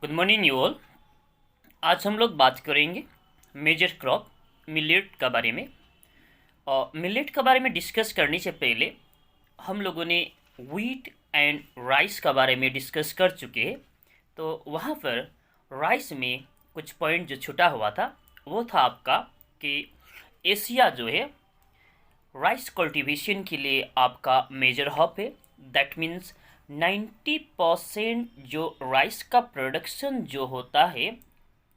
Good morning you all. आज हम लोग बात करेंगे मेजर क्रॉप मिलेट का बारे में। और मिलेट का बारे में डिस्कस करने से पहले हम लोगों ने व्हीट एंड राइस का बारे में डिस्कस कर चुके हैं। तो वहाँ पर राइस में कुछ पॉइंट जो छूटा हुआ था वो था आपका कि एशिया जो है राइस कल्टीवेशन के लिए आपका मेजर हब है। दैट मीन्स 90% जो राइस का प्रोडक्शन जो होता है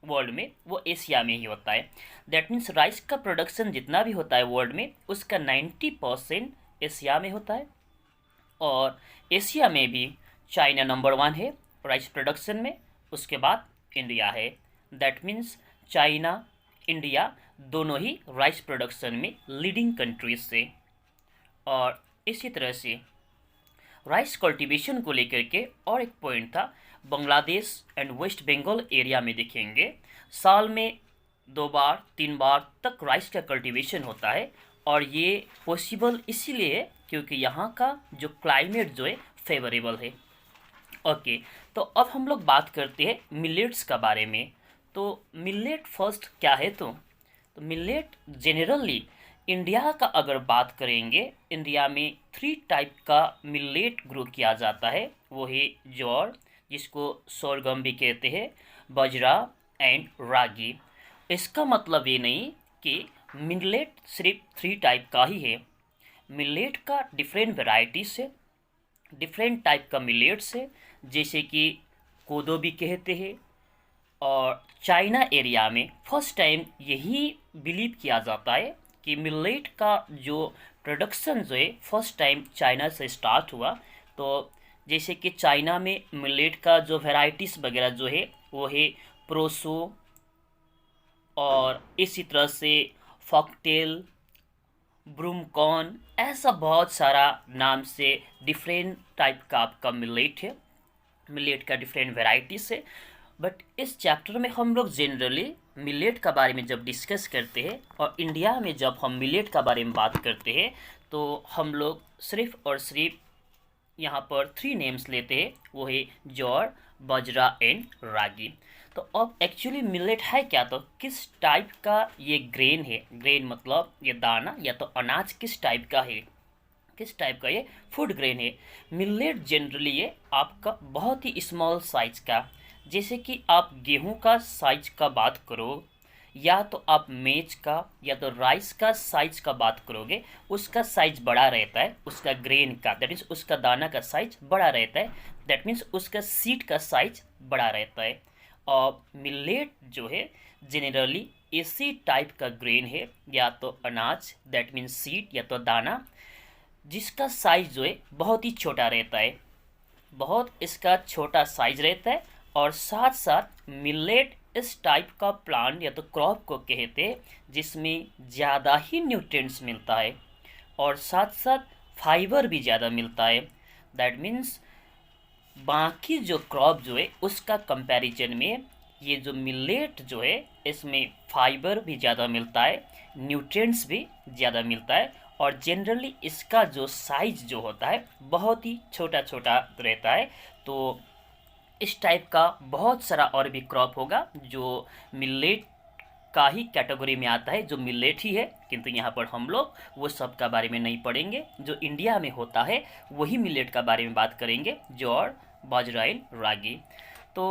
वर्ल्ड में वो एशिया में ही होता है। दैट मीन्स राइस का प्रोडक्शन जितना भी होता है वर्ल्ड में उसका 90% एशिया में होता है। और एशिया में भी चाइना नंबर वन है राइस प्रोडक्शन में, उसके बाद इंडिया है। दैट मीन्स चाइना इंडिया दोनों ही राइस प्रोडक्शन में लीडिंग कंट्रीज से। और इसी तरह से राइस कल्टीवेशन को लेकर के और एक पॉइंट था, बांग्लादेश एंड वेस्ट बंगाल एरिया में देखेंगे साल में 2 बार 3 बार तक राइस का कल्टीवेशन होता है। और ये पॉसिबल इसीलिए है क्योंकि यहाँ का जो क्लाइमेट जो है फेवरेबल है। ओके, तो अब हम लोग बात करते हैं मिलेट्स का बारे में। तो मिलेट फर्स्ट क्या है? तो मिलेट जनरली इंडिया का अगर बात करेंगे, इंडिया में 3 टाइप का मिलेट ग्रो किया जाता है। वो है ज्वार, जिसको सोरगम भी कहते हैं, बाजरा एंड रागी। इसका मतलब ये नहीं कि मिलेट सिर्फ 3 टाइप का ही है। मिलेट का डिफरेंट वेराइटीज है, डिफरेंट टाइप का मिलेट्स है, जैसे कि कोदो भी कहते हैं। और चाइना एरिया में फर्स्ट टाइम यही बिलीव किया जाता है कि मिलेट का जो प्रोडक्शन जो है फर्स्ट टाइम चाइना से स्टार्ट हुआ। तो जैसे कि चाइना में मिलेट का जो वैरायटीज़ वगैरह जो है वो है प्रोसो, और इसी तरह से फॉकटेल, ब्रूमकॉर्न, ऐसा बहुत सारा नाम से डिफरेंट टाइप का आपका मिलेट है। मिलेट का डिफरेंट वेराइटीज़ है। बट इस चैप्टर में हम लोग जनरली मिलेट का बारे में जब डिस्कस करते हैं और इंडिया में जब हम मिलेट का बारे में बात करते हैं तो हम लोग सिर्फ और सिर्फ यहाँ पर 3 नेम्स लेते हैं, वो है ज्वार, बाजरा एंड रागी। तो अब एक्चुअली मिलेट है क्या? तो किस टाइप का ये ग्रेन है? ग्रेन मतलब ये दाना या तो अनाज किस टाइप का है, किस टाइप का ये फूड ग्रेन है। मिलेट जनरली ये आपका बहुत ही स्मॉल साइज का, जैसे कि आप गेहूं का साइज का बात करो या तो आप मेज का या तो राइस का साइज का बात करोगे, उसका साइज बड़ा रहता है, उसका ग्रेन का दैट मीन्स उसका दाना का साइज बड़ा रहता है। दैट मीन्स उसका सीड का साइज बड़ा रहता है। और मिलेट जो है जनरली इसी टाइप का ग्रेन है, या तो अनाज दैट मीन्स सीड या तो दाना, जिसका साइज जो है बहुत ही छोटा रहता है, बहुत इसका छोटा साइज रहता है। और साथ साथ मिलेट इस टाइप का प्लांट या तो क्रॉप को कहते हैं जिसमें ज़्यादा ही न्यूट्रिएंट्स मिलता है और साथ साथ फाइबर भी ज़्यादा मिलता है। दैट मीन्स बाकी जो क्रॉप जो है उसका कंपैरिजन में ये जो मिलेट जो है इसमें फाइबर भी ज़्यादा मिलता है, न्यूट्रिएंट्स भी ज़्यादा मिलता है। और जनरली इसका जो साइज जो होता है बहुत ही छोटा छोटा रहता है। तो इस टाइप का बहुत सारा और भी क्रॉप होगा जो मिलेट का ही कैटेगरी में आता है, जो मिलेट ही है, किंतु यहाँ पर हम लोग वो सब का बारे में नहीं पढ़ेंगे। जो इंडिया में होता है वही मिलेट का बारे में बात करेंगे, ज्वार, बाजरा एंड रागी। तो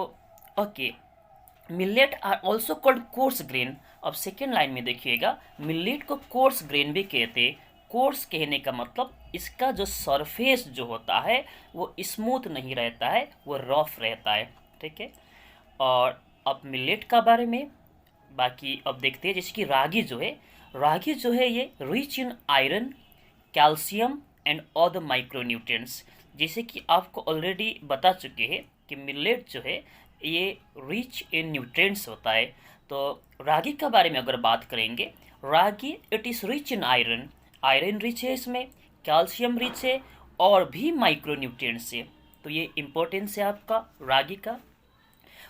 okay, millet are also called coarse grain. अब सेकेंड लाइन में देखिएगा, मिलेट को कोर्स ग्रेन भी कहते हैं। कोर्स कहने का मतलब इसका जो सरफेस जो होता है वो स्मूथ नहीं रहता है, वो रफ रहता है। ठीक है। और अब मिलेट का बारे में बाकी अब देखते हैं, जैसे कि रागी जो है, रागी जो है ये rich in iron, calcium and other micronutrients. जैसे कि आपको ऑलरेडी बता चुके हैं कि मिलेट जो है ये रिच इन न्यूट्रिएंट्स होता है। तो रागी के बारे में अगर बात करेंगे, ragi it is rich in iron, iron rich है इसमें, कैल्शियम रिच है और भी माइक्रोन्यूट्रिएंट्स है। तो ये इम्पोर्टेंस है आपका रागी का।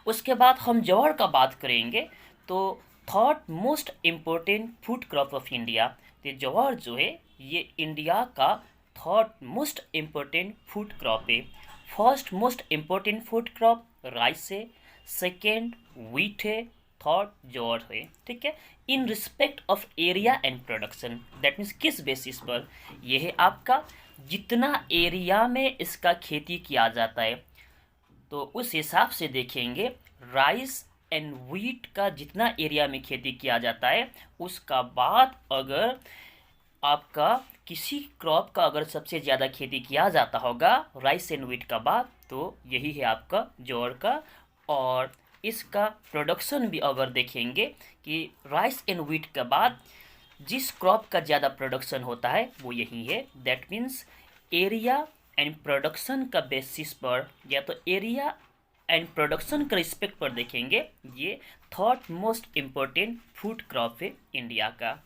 उसके बाद हम ज्वार का बात करेंगे, तो third most important food crop of India. तो ज्वार जो है ये इंडिया का third most important food crop है। First most important food crop rice है, सेकेंड वीट है, थर्ड ज्वार है, ठीक है। In respect of area and production, that means किस बेसिस पर, यह है आपका जितना एरिया में इसका खेती किया जाता है, तो उस हिसाब से देखेंगे राइस एंड व्हीट का जितना एरिया में खेती किया जाता है, उसका बाद अगर आपका किसी क्रॉप का अगर सबसे ज़्यादा खेती किया जाता होगा राइस एंड व्हीट का बाद, तो यही है आपका ज्वार का। और इसका प्रोडक्शन भी अगर देखेंगे कि राइस एंड व्हीट के बाद जिस क्रॉप का ज़्यादा प्रोडक्शन होता है वो यही है। That means area and production का बेसिस पर, या तो एरिया एंड प्रोडक्शन के रिस्पेक्ट पर देखेंगे, ये third most important food crop है इंडिया का।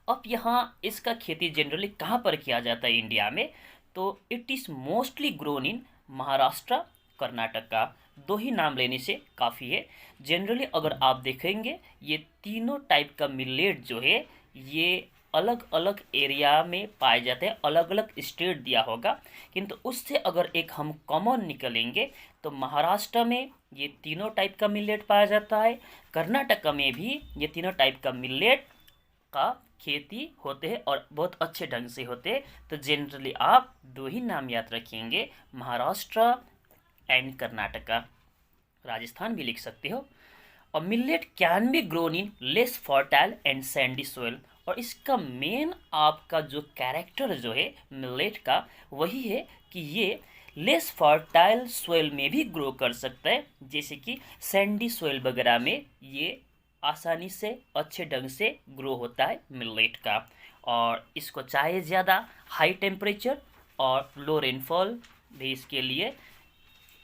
अब यहाँ इसका खेती जनरली कहाँ पर किया जाता है इंडिया में, तो it is mostly grown in Maharashtra, Karnataka. दो ही नाम लेने से काफ़ी है। जनरली अगर आप देखेंगे ये तीनों टाइप का मिलेट जो है ये अलग अलग एरिया में पाए जाते हैं, अलग अलग स्टेट दिया होगा, किंतु उससे अगर एक हम कॉमन निकलेंगे तो महाराष्ट्र में ये तीनों टाइप का मिलेट पाया जाता है, कर्नाटका में भी ये तीनों टाइप का मिलेट का खेती होते हैं और बहुत अच्छे ढंग से होते हैं। तो जनरली आप दो ही नाम याद रखेंगे, महाराष्ट्र एंड कर्नाटका। राजस्थान भी लिख सकते हो। और millet can be grown in less fertile and Sandy soil, और इसका मेन आपका जो कैरेक्टर जो है मिलेट का वही है कि ये लेस फर्टाइल सोइल में भी ग्रो कर सकता है, जैसे कि सैंडी सोइल वगैरह में ये आसानी से अच्छे ढंग से ग्रो होता है मिलेट का। और इसको चाहे ज़्यादा हाई टेम्परेचर और लो रेनफॉल भी इसके लिए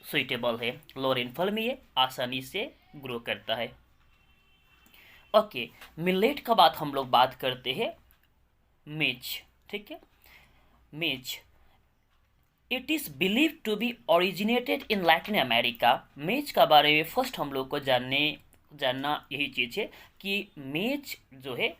सुइटेबल है। लो रेनफॉल में ये आसानी से ग्रो करता है। ओके, मिलेट का बात हम लोग बात करते हैं मेज, ठीक है। Maize it is believe to be originated in Latin America. Maize का बारे में फर्स्ट हम लोग को जानना यही चीज़ है कि मेज जो है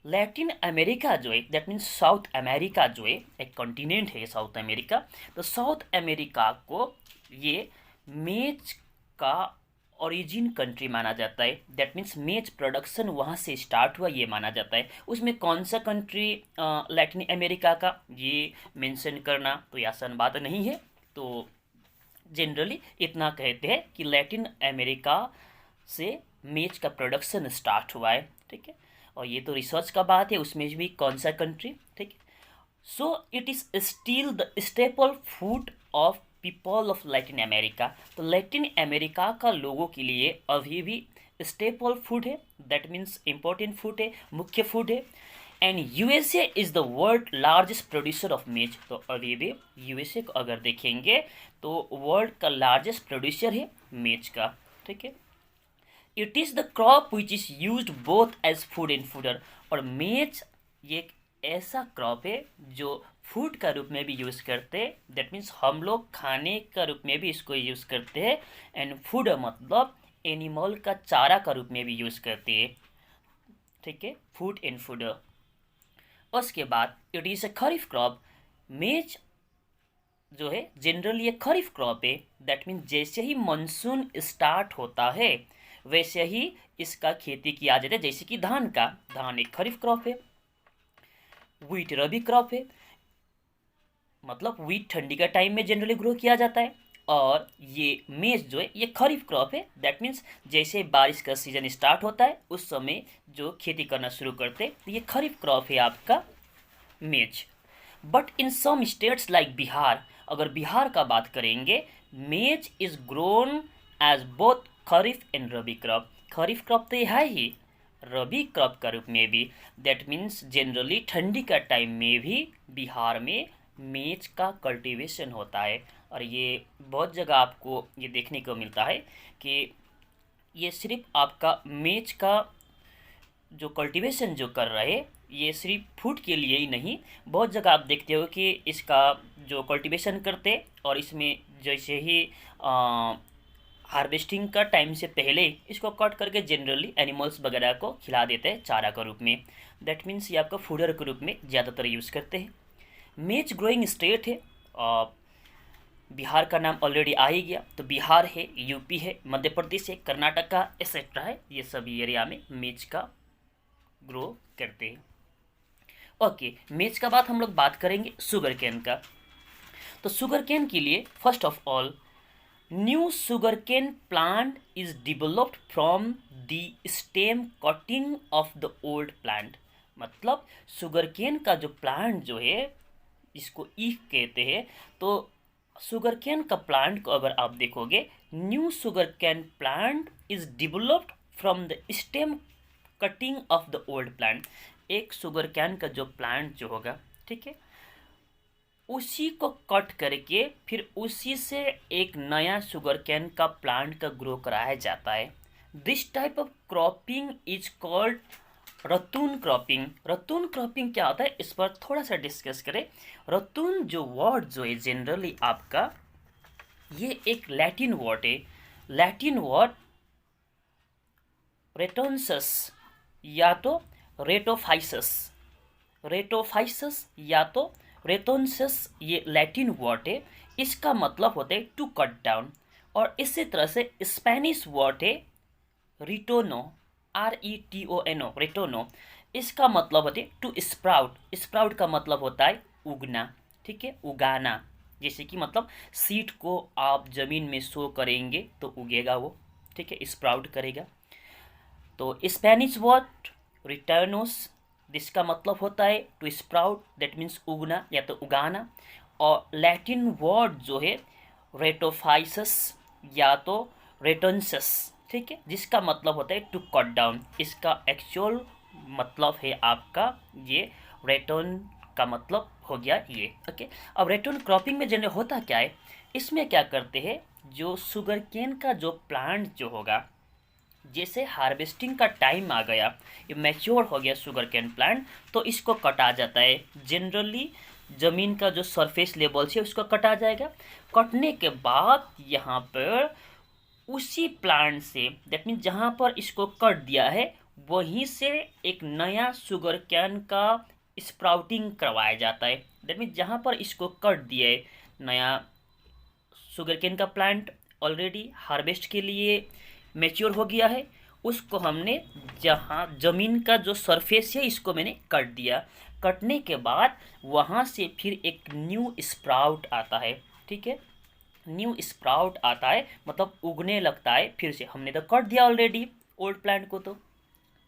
लैटिन अमेरिका जो है, दैट मीन्स साउथ अमेरिका जो है, एक कॉन्टिनेंट है साउथ अमेरिका, तो साउथ अमेरिका को ये मेज का ओरिजिन कंट्री माना जाता है। दैट मीन्स मेज प्रोडक्शन वहाँ से स्टार्ट हुआ ये माना जाता है। उसमें कौन सा कंट्री लैटिन अमेरिका का ये मेंशन करना तो ये आसान बात नहीं है, तो जनरली इतना कहते हैं कि लैटिन अमेरिका से मेज का प्रोडक्शन स्टार्ट हुआ है, ठीक है। और ये तो रिसर्च का बात है, उसमें भी कौन सा कंट्री, ठीक है। So it is still the staple food of people of Latin America. तो लैटिन अमेरिका का लोगों के लिए अभी भी स्टेपल फूड है, दैट मीन्स इम्पोर्टेंट फूड है, मुख्य फूड है। And USA is the world largest producer of मेज। तो अभी भी यूएसए को अगर देखेंगे तो वर्ल्ड का लार्जेस्ट प्रोड्यूसर है मेज का, ठीक है। It is the crop which is use both as food and fodder. और मेज ये एक ऐसा क्रॉप है जो फूड का रूप में भी यूज़ करते हैं, दैट मीन्स हम लोग खाने का रूप में भी इसको यूज़ करते हैं, एंड फूड मतलब एनिमल का चारा का रूप में भी यूज़ करते हैं, ठीक है, फूड एंड फूडर। उसके बाद it is a kharif crop. मेज जो है जनरली एक खरीफ क्रॉप है, दैट मीन्स जैसे ही मानसून स्टार्ट होता है वैसे ही इसका खेती किया जाता है। जैसे कि धान एक खरीफ क्रॉप है, व्हीट रबी क्रॉप है, मतलब व्हीट ठंडी का टाइम में जनरली ग्रो किया जाता है। और ये मेज जो है ये खरीफ क्रॉप है, दैट मीन्स जैसे बारिश का सीजन स्टार्ट होता है उस समय जो खेती करना शुरू करते हैं, तो ये खरीफ क्रॉप है आपका maize. But in some states like Bihar, अगर बिहार का बात करेंगे, maize is grown as both kharif and rabi crop. Kharif crop तो ये है ही, रबी क्रॉप का रूप में भी, दैट मीन्स जनरली ठंडी का टाइम में भी बिहार में मेज का कल्टीवेशन होता है। और ये बहुत जगह आपको ये देखने को मिलता है कि ये सिर्फ आपका मेज का जो कल्टीवेशन जो कर रहे ये सिर्फ फूड के लिए ही नहीं, बहुत जगह आप देखते हो कि इसका जो कल्टीवेशन करते और इसमें जैसे ही हार्वेस्टिंग का टाइम से पहले इसको कट करके जनरली एनिमल्स वगैरह को खिला देते हैं चारा के रूप में। दैट मीन्स ये आपका फूडर के रूप में ज़्यादातर यूज़ करते हैं। मेज ग्रोइंग स्टेट है, बिहार का नाम ऑलरेडी आ ही गया, तो बिहार है, यूपी है, मध्य प्रदेश है, कर्नाटका एक्सेट्रा है, ये सभी एरिया में मेज का ग्रो करते हैं। ओके, मेज का बाद हम लोग बात करेंगे शुगर केन का। तो शुगर केन के लिए first of all, new sugarcane plant is developed from the stem cutting of the old plant. मतलब शुगर केन का जो प्लांट जो है, इसको ईख कहते हैं। तो शुगर केन का प्लांट को अगर आप देखोगे, new sugarcane plant is developed from the stem cutting of the old plant. एक शुगर कैन का जो प्लांट जो होगा, ठीक है, उसी को कट करके फिर उसी से एक नया शुगर कैन का प्लांट का ग्रो कराया जाता है। This type of cropping is called ratoon cropping. Ratoon cropping क्या होता है, इस पर थोड़ा सा डिस्कस करें। रतून जो वर्ड जो है जनरली आपका, ये एक लैटिन वर्ड है। लैटिन वर्ड रेटोन्सस या तो रेटोफाइसस, रेटोफाइसस या तो रेटोन्सस, ये लैटिन वर्ड है। इसका मतलब होता है टू कट डाउन। और इसी तरह से स्पेनिश वर्ड है रिटोनो, RETONO, रिटोनो। इसका मतलब होता है टू स्प्राउट। स्प्राउट का मतलब होता है उगना, ठीक है, उगाना। जैसे कि मतलब सीड को आप जमीन में सो करेंगे तो उगेगा वो, ठीक है, स्प्राउट करेगा। तो स्पेनिश वर्ड रिटर्नोस, जिसका मतलब होता है टू स्प्राउट, दैट मीन्स उगना या तो उगाना। और लैटिन वर्ड जो है रेटोफाइसस या तो रेटोन्सस, ठीक है, जिसका मतलब होता है टू कट डाउन। इसका एक्चुअल मतलब है आपका ये रेटोन का मतलब हो गया ये। ओके, अब रेटोन क्रॉपिंग में जनरल होता क्या है, इसमें क्या करते हैं, जो शुगर केन का जो प्लांट जो होगा, जैसे हार्वेस्टिंग का टाइम आ गया, ये मैच्योर हो गया शुगर केन प्लांट, तो इसको कटा जाता है। जनरली ज़मीन का जो सरफेस लेवल है उसको कटा जाएगा। कटने के बाद यहाँ पर उसी प्लांट से, दैट मीन्स जहाँ पर इसको कट दिया है वहीं से एक नया शुगर कैन का स्प्राउटिंग करवाया जाता है। दैट मीन्स जहाँ पर इसको कट दिया है, नया शुगर केन का प्लांट ऑलरेडी हार्वेस्ट के लिए मैच्योर हो गया है, उसको हमने जहाँ ज़मीन का जो सरफेस है इसको मैंने कट दिया। कटने के बाद वहाँ से फिर एक न्यू स्प्राउट आता है, ठीक है, न्यू स्प्राउट आता है, मतलब उगने लगता है फिर से। हमने तो कट दिया ऑलरेडी ओल्ड प्लांट को, तो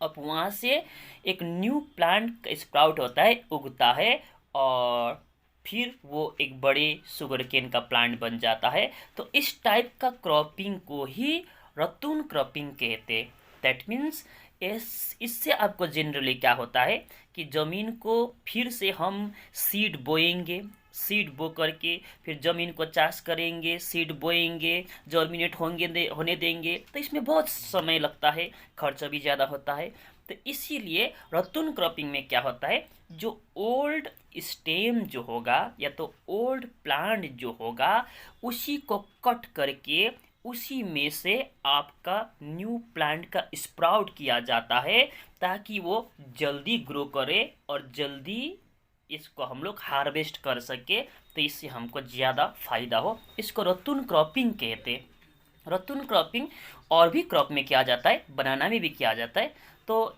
अब वहाँ से एक न्यू प्लांट स्प्राउट होता है, उगता है, और फिर वो एक बड़े शुगर केन का प्लांट बन जाता है। तो इस टाइप का क्रॉपिंग को ही रतून क्रॉपिंग कहते। दैट मीन्स इससे आपको जनरली क्या होता है कि ज़मीन को फिर से हम सीड बोएंगे, सीड बो करके फिर ज़मीन को चाष करेंगे, सीड बोएंगे, जर्मिनेट होने देंगे, तो इसमें बहुत समय लगता है, खर्च भी ज़्यादा होता है। तो इसीलिए रतून क्रॉपिंग में क्या होता है, जो ओल्ड स्टेम जो होगा या तो ओल्ड प्लांट जो होगा उसी को कट करके उसी में से आपका न्यू प्लांट का स्प्राउट किया जाता है, ताकि वो जल्दी ग्रो करे और जल्दी इसको हम लोग हार्वेस्ट कर सके, तो इससे हमको ज़्यादा फायदा हो। इसको रतून क्रॉपिंग कहते हैं। रतून क्रॉपिंग और भी क्रॉप में किया जाता है, बनाना में भी किया जाता है। तो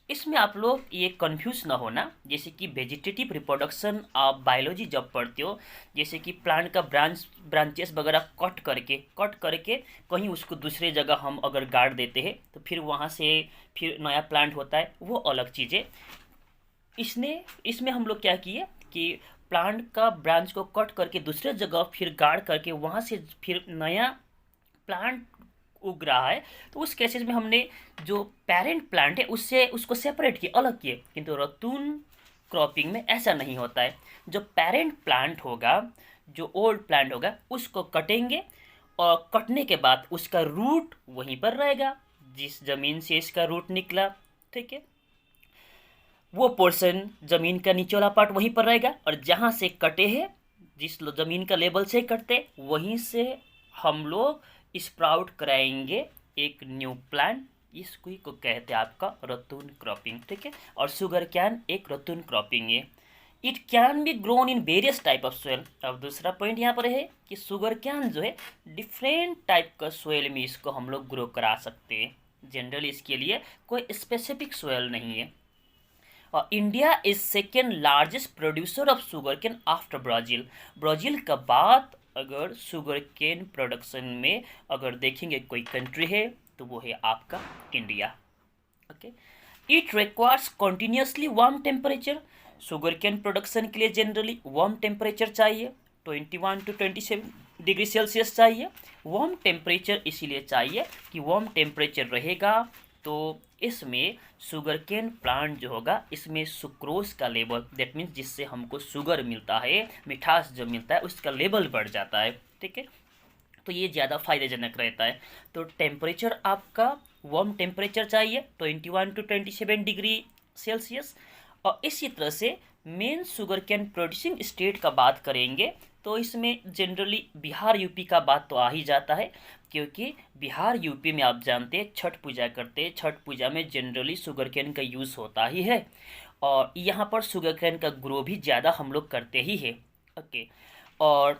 इसमें आप लोग ये कंफ्यूज ना होना, जैसे कि वेजिटेटिव रिप्रोडक्शन आप बायोलॉजी जब पढ़ते हो, जैसे कि प्लांट का ब्रांचेस वगैरह कट करके कहीं उसको दूसरे जगह हम अगर गाड़ देते हैं तो फिर वहाँ से फिर नया प्लांट होता है, वो अलग चीज़ें। इसमें हम लोग क्या किए कि प्लांट का ब्रांच को कट करके दूसरे जगह फिर गाड़ करके वहाँ से फिर नया प्लांट उग रहा है, तो उस केसेस में हमने जो पेरेंट प्लांट है उससे उसको सेपरेट किए, अलग किए। किंतु रतून क्रॉपिंग में ऐसा नहीं होता है। जो पेरेंट प्लांट होगा, जो ओल्ड प्लांट होगा, उसको कटेंगे और कटने के बाद उसका रूट वहीं पर रहेगा, जिस ज़मीन से इसका रूट निकला, ठीक है, वो पोर्शन ज़मीन का नीचे वाला पार्ट वहीं पर रहेगा, और जहाँ से कटे हैं, जिस ज़मीन का लेवल से कटते वहीं से हम लोग स्प्राउट कराएंगे एक न्यू प्लांट। इसको कहते हैं आपका रतून क्रॉपिंग, ठीक है। और शुगर कैन एक रतून क्रॉपिंग है। It can be grown in various type of soil. अब दूसरा पॉइंट यहाँ पर है कि शुगर कैन जो है डिफरेंट टाइप का सोयल में इसको हम लोग ग्रो करा सकते हैं। जनरली इसके लिए कोई स्पेसिफिक सोयल नहीं है। और India is second largest producer of sugarcane after Brazil. Brazil का बाद अगर शुगर केन प्रोडक्शन में अगर देखेंगे कोई कंट्री है तो वो है आपका India. Okay, it requires continuously warm temperature. Sugarcane production के लिए जनरली वार्म टेम्परेचर चाहिए, 21 to 27 डिग्री सेल्सियस चाहिए। वार्म टेम्परेचर इसीलिए चाहिए कि वार्म टेम्परेचर रहेगा तो इसमें शुगर केन प्लांट जो होगा इसमें सुक्रोज का लेवल, दैट मीन्स जिससे हमको शुगर मिलता है, मिठास जो मिलता है उसका लेवल बढ़ जाता है। ठीक है, तो ये ज़्यादा फायदेजनक रहता है। तो टेम्परेचर आपका वार्म टेम्परेचर चाहिए 21 to 27 डिग्री सेल्सियस। और इसी तरह से main sugar cane producing state का बात करेंगे तो इसमें जनरली बिहार यूपी का बात तो आ ही जाता है, क्योंकि बिहार यूपी में आप जानते हैं छठ पूजा करते हैं। छठ पूजा में जनरली शुगर कैन का यूज़ होता ही है और यहाँ पर शुगर कैन का ग्रो भी ज़्यादा हम लोग करते ही है। ओके, और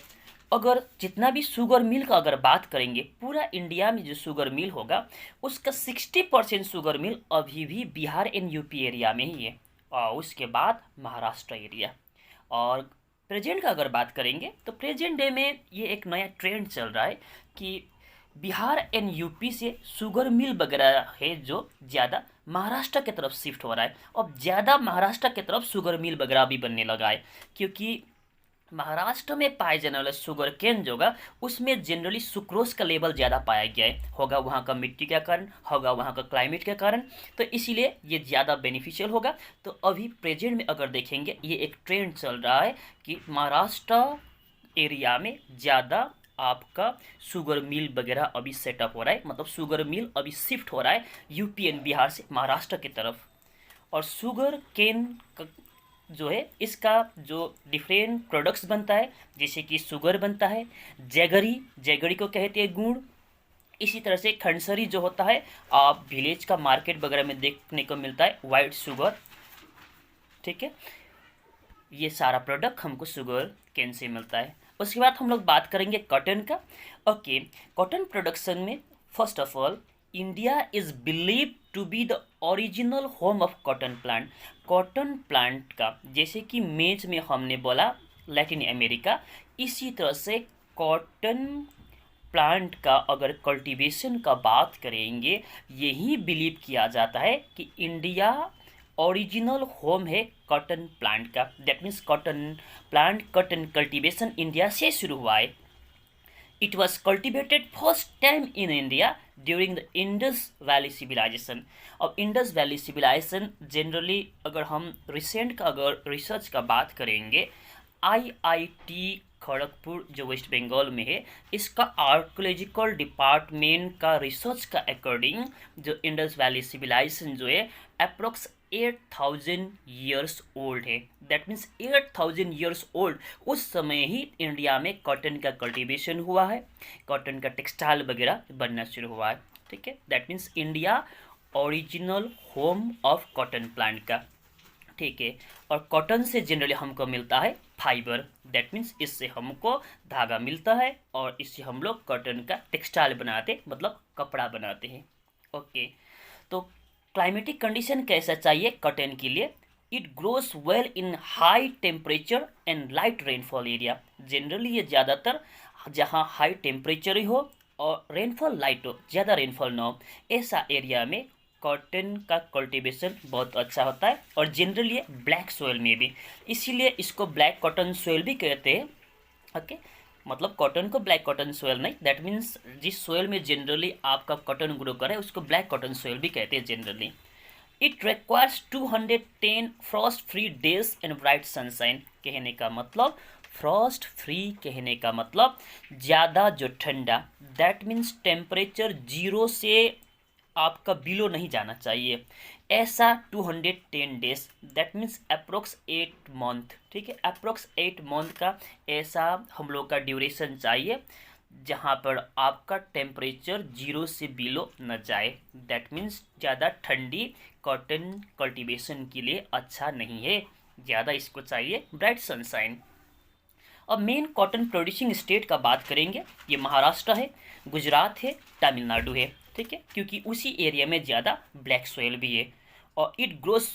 अगर जितना भी शुगर मिल का अगर बात करेंगे पूरा इंडिया में जो शुगर मिल होगा उसका 60% शुगर मिल अभी भी बिहार एंड यूपी एरिया में ही है और उसके बाद महाराष्ट्र एरिया। और प्रेजेंट का अगर बात करेंगे तो प्रेजेंट डे में ये एक नया ट्रेंड चल रहा है कि बिहार एंड यूपी से शुगर मिल वगैरह है जो ज़्यादा महाराष्ट्र की तरफ शिफ्ट हो रहा है। अब ज़्यादा महाराष्ट्र की तरफ शुगर मिल वगैरह भी बनने लगा है, क्योंकि महाराष्ट्र में पाए जाने वाला शुगर केन जो होगा उसमें जनरली सुक्रोज का लेवल ज़्यादा पाया गया है, होगा वहाँ का मिट्टी के कारण, होगा वहाँ का क्लाइमेट के कारण, तो इसीलिए ये ज़्यादा बेनिफिशियल होगा। तो अभी प्रेजेंट में अगर देखेंगे ये एक ट्रेंड चल रहा है कि महाराष्ट्र एरिया में ज़्यादा आपका शुगर मिल वगैरह अभी सेटअप हो रहा है, मतलब शुगर मिल अभी शिफ्ट हो रहा है यूपी एंड बिहार से महाराष्ट्र की तरफ। और शुगर केन जो है इसका जो डिफरेंट प्रोडक्ट्स बनता है जैसे कि शुगर बनता है, जैगरी, जैगरी को कहते हैं गुड़। इसी तरह से खंडसरी जो होता है आप विलेज का मार्केट वगैरह में देखने को मिलता है, वाइट शुगर। ठीक है, ये सारा प्रोडक्ट हमको शुगर केन से मिलता है। उसके बाद हम लोग बात करेंगे कॉटन का। ओके, कॉटन प्रोडक्शन में first of all India is believe to be the original home of cotton plant. Cotton plant का जैसे कि मेज में हमने बोला लैटिन अमेरिका, इसी तरह से कॉटन प्लांट का अगर कल्टीवेशन का बात करेंगे यही बिलीव किया जाता है कि इंडिया ओरिजिनल होम है कॉटन प्लांट का। That means cotton plant, cotton cultivation India से शुरू हुआ है। It was cultivated first time in India during the Indus Valley Civilization। अब इंडस वैली सिविलाइजेशन जनरली अगर हम रिसेंट का अगर रिसर्च का बात करेंगे आईआईटी खड़गपुर जो वेस्ट बंगाल में है इसका आर्कोलॉजिकल डिपार्टमेंट का रिसर्च का अकॉर्डिंग जो इंडस वैली सिविलाइजेशन जो है अप्रोक्स 8000 ईयर्स ओल्ड है। दैट मीन्स 8000 ईयर्स ओल्ड उस समय ही इंडिया में कॉटन का कल्टीवेशन हुआ है, कॉटन का टेक्सटाइल वगैरह बनना शुरू हुआ है। ठीक है, that means India original home of cotton plant का। ठीक है, और कॉटन से जनरली हमको मिलता है फाइबर, दैट मीन्स इससे हमको धागा मिलता है और इससे हम लोग कॉटन का टेक्सटाइल बनाते मतलब कपड़ा बनाते हैं। ओके, तो क्लाइमेटिक कंडीशन कैसा चाहिए कॉटन के लिए? It grows well in high temperature and light rainfall area. Generally ये ज़्यादातर जहाँ हाई टेम्परेचर ही हो और रेनफॉल लाइट हो, ज़्यादा रेनफॉल ना हो, ऐसा एरिया में कॉटन का कल्टीवेशन बहुत अच्छा होता है। और जनरली ब्लैक सोयल में भी, इसीलिए इसको ब्लैक कॉटन सोयल भी कहते हैं। ओके, मतलब कॉटन को ब्लैक कॉटन सोयल नहीं, दैट मीन्स जिस सोयल में जनरली आपका कॉटन ग्रो करे उसको ब्लैक कॉटन सोयल भी कहते हैं generally. It requires 210 Frost free days and bright sunshine. कहने का मतलब फ्रॉस्ट फ्री, कहने का मतलब ज़्यादा जो ठंडा, दैट मीन्स टेम्परेचर 0 से आपका बिलो नहीं जाना चाहिए, ऐसा 210 days, that means approx 8 month. ठीक है, अप्रोक्स 8 मंथ का ऐसा हम लोग का ड्यूरेशन चाहिए जहाँ पर आपका टेम्परेचर 0 से बिलो न जाए। दैट मीन्स ज़्यादा ठंडी कॉटन कल्टीवेशन के लिए अच्छा नहीं है। ज़्यादा इसको चाहिए ब्राइट सनशाइन। अब मेन कॉटन प्रोड्यूसिंग स्टेट का बात करेंगे, ये महाराष्ट्र है, गुजरात है, तमिलनाडु है, ठीक है, क्योंकि उसी एरिया में ज़्यादा ब्लैक सोयल भी है और it grows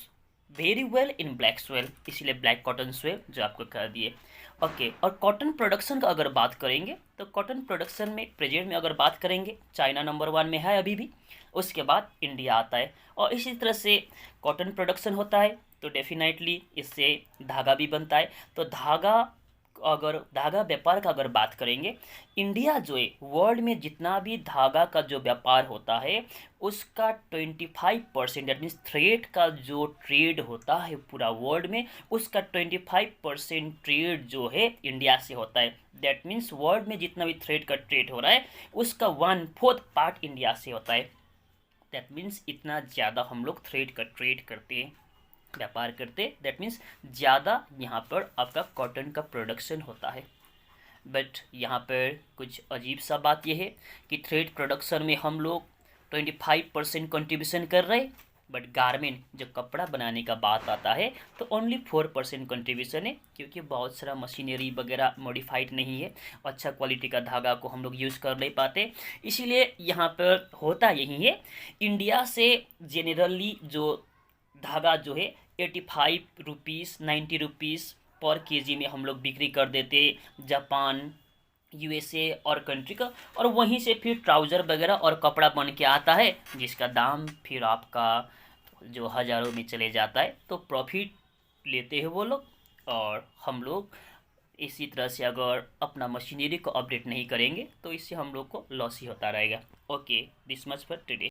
very well in black soil, इसीलिए ब्लैक कॉटन सोयल जो आपको कह दिए। ओके, और कॉटन प्रोडक्शन का अगर बात करेंगे तो कॉटन प्रोडक्शन में प्रेजेंट में अगर बात करेंगे चाइना नंबर 1 में है अभी भी, उसके बाद इंडिया आता है। और इसी तरह से कॉटन प्रोडक्शन होता है तो डेफिनेटली इससे धागा भी बनता है। तो धागा व्यापार का अगर बात करेंगे, इंडिया जो है वर्ल्ड में जितना भी धागा का जो व्यापार होता है उसका 25%, दैट मीन्स थ्रेड का जो ट्रेड होता है पूरा वर्ल्ड में, उसका 25% ट्रेड जो है इंडिया से होता है। दैट मीन्स वर्ल्ड में जितना भी थ्रेड का ट्रेड हो रहा है उसका 1/4 पार्ट इंडिया से होता है। दैट मीन्स इतना ज़्यादा हम लोग थ्रेड का ट्रेड करते हैं, व्यापार करते, दैट मीन्स ज़्यादा यहाँ पर आपका कॉटन का प्रोडक्शन होता है। बट यहाँ पर कुछ अजीब सा बात यह है कि थ्रेड प्रोडक्शन में हम लोग 25% कंट्रीब्यूशन कर रहे, बट गारमेंट जो कपड़ा बनाने का बात आता है तो ओनली 4% कंट्रीब्यूशन है, क्योंकि बहुत सारा मशीनरी वगैरह मॉडिफाइड नहीं है, अच्छा क्वालिटी का धागा को हम लोग यूज़ कर नहीं पाते। इसीलिए यहाँ पर होता यही है, इंडिया से जेनरली जो धागा जो है 85 रुपीज़ 90 रुपीज़ पर केजी में हम लोग बिक्री कर देते जापान, यूएसए और कंट्री का, और वहीं से फिर ट्राउज़र वगैरह और कपड़ा बन के आता है जिसका दाम फिर आपका जो हज़ारों में चले जाता है। तो प्रॉफिट लेते हैं वो लोग, और हम लोग इसी तरह से अगर अपना मशीनरी को अपडेट नहीं करेंगे तो इससे हम लोग को लॉस ही होता रहेगा। Okay, this much for today.